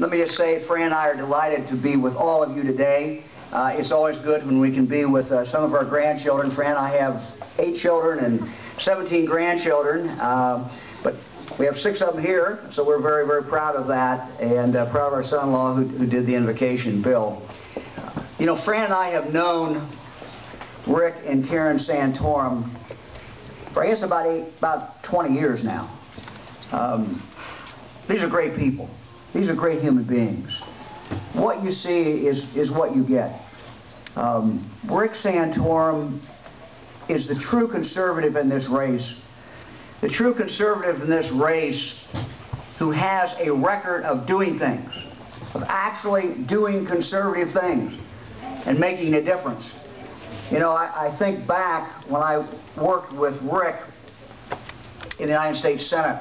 Let me just say, Fran and I are delighted to be with all of you today. It's always good when we can be with some of our grandchildren. Fran and I have 8 children and 17 grandchildren, but we have 6 of them here, so we're very, very proud of that, and proud of our son-in-law who did the invocation, Bill. You know, Fran and I have known Rick and Karen Santorum for, I guess, about 20 years now. These are great people. These are great human beings. What you see is what you get. Rick Santorum is the true conservative in this race. The true conservative in this race who has a record of doing things, of actually doing conservative things and making a difference. You know, I think back when I worked with Rick in the United States Senate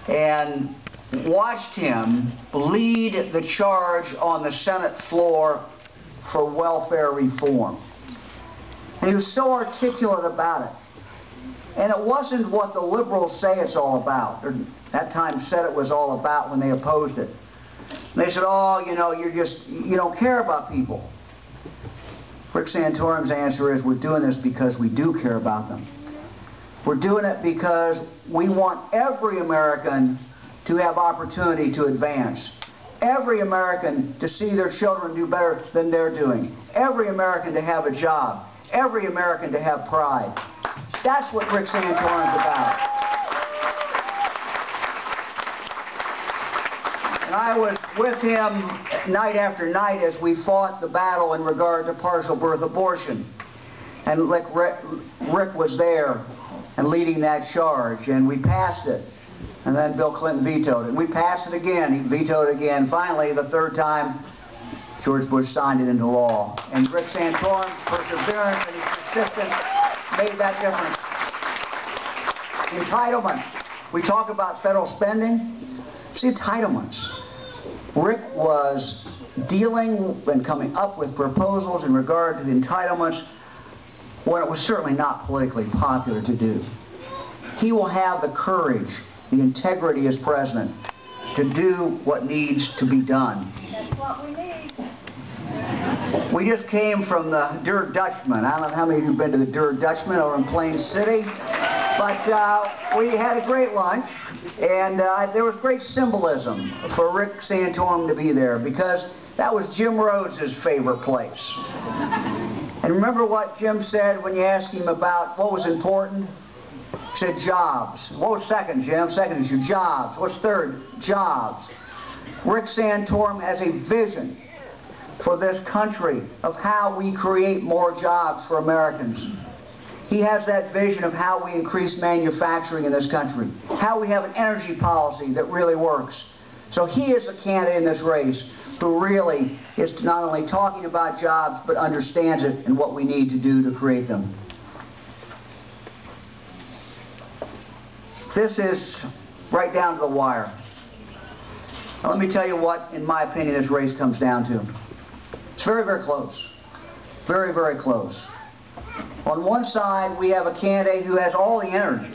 and watched him lead the charge on the Senate floor for welfare reform. And he was so articulate about it. And it wasn't what the liberals say it's all about, or that time said it was all about when they opposed it. And they said, oh, you know, you don't care about people. Rick Santorum's answer is, we're doing this because we do care about them. We're doing it because we want every American to have opportunity to advance. Every American to see their children do better than they're doing. Every American to have a job. Every American to have pride. That's what Rick Santorum's about. And I was with him night after night as we fought the battle in regard to partial birth abortion. And Rick was there and leading that charge, and we passed it. And then Bill Clinton vetoed it. We passed it again. He vetoed it again. Finally, the 3rd time, George Bush signed it into law. And Rick Santorum's perseverance and his persistence made that difference. Entitlements. We talk about federal spending. See, entitlements. Rick was dealing and coming up with proposals in regard to the entitlements when it was certainly not politically popular to do. He will have the courage, the integrity as president, to do what needs to be done. That's what we need. We just came from the Der Dutchman. I don't know how many of you have been to the Der Dutchman over in Plain City, but we had a great lunch, and there was great symbolism for Rick Santorum to be there, because that was Jim Rhodes' favorite place. And remember what Jim said when you asked him about what was important? He said jobs. What was second, Jim? Second is your jobs. What's third? Jobs. Rick Santorum has a vision for this country of how we create more jobs for Americans. He has that vision of how we increase manufacturing in this country, how we have an energy policy that really works. So he is a candidate in this race who really is not only talking about jobs, but understands it and what we need to do to create them. This is right down to the wire. Now, let me tell you what, in my opinion, this race comes down to. It's very, very close. Very, very close. On one side, we have a candidate who has all the energy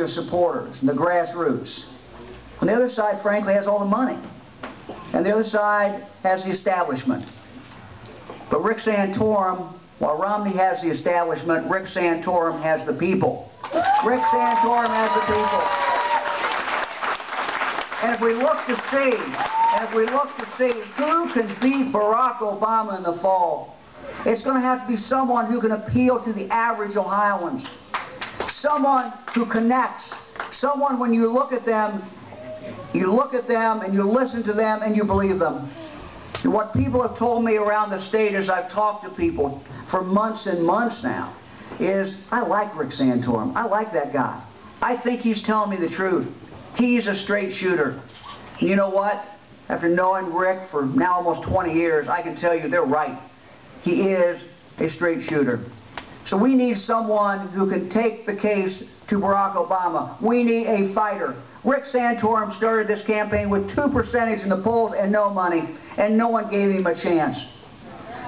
of supporters and the grassroots. On the other side, frankly, has all the money. And the other side has the establishment. But Rick Santorum, while Romney has the establishment, Rick Santorum has the people. Rick Santorum has the people. And if we look to see who can beat Barack Obama in the fall, it's going to have to be someone who can appeal to the average Ohioans. Someone who connects. Someone, when you look at them and you listen to them and you believe them. And what people have told me around the state as I've talked to people for months and months now is, I like Rick Santorum. I like that guy. I think he's telling me the truth. He's a straight shooter. And you know what? After knowing Rick for now almost 20 years, I can tell you they're right. He is a straight shooter. So we need someone who can take the case to Barack Obama. We need a fighter. Rick Santorum started this campaign with 2% in the polls and no money, and no one gave him a chance.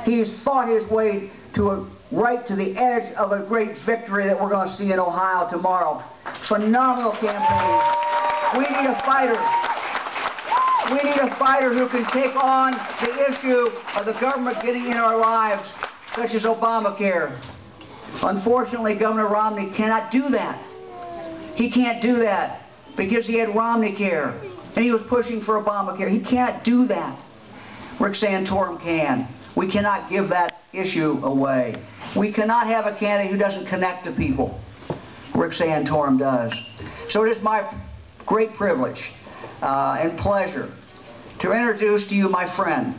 He's fought his way to right to the edge of a great victory that we're going to see in Ohio tomorrow. Phenomenal campaign. We need a fighter. fighter who can take on the issue of the government getting in our lives, such as Obamacare. Unfortunately, Governor Romney cannot do that. He can't do that because he had Romneycare and he was pushing for Obamacare. He can't do that. Rick Santorum can. We cannot give that issue away. We cannot have a candidate who doesn't connect to people. Rick Santorum does. So it is my great privilege and pleasure to introduce to you my friend,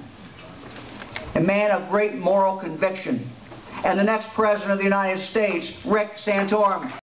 a man of great moral conviction, and the next President of the United States, Rick Santorum.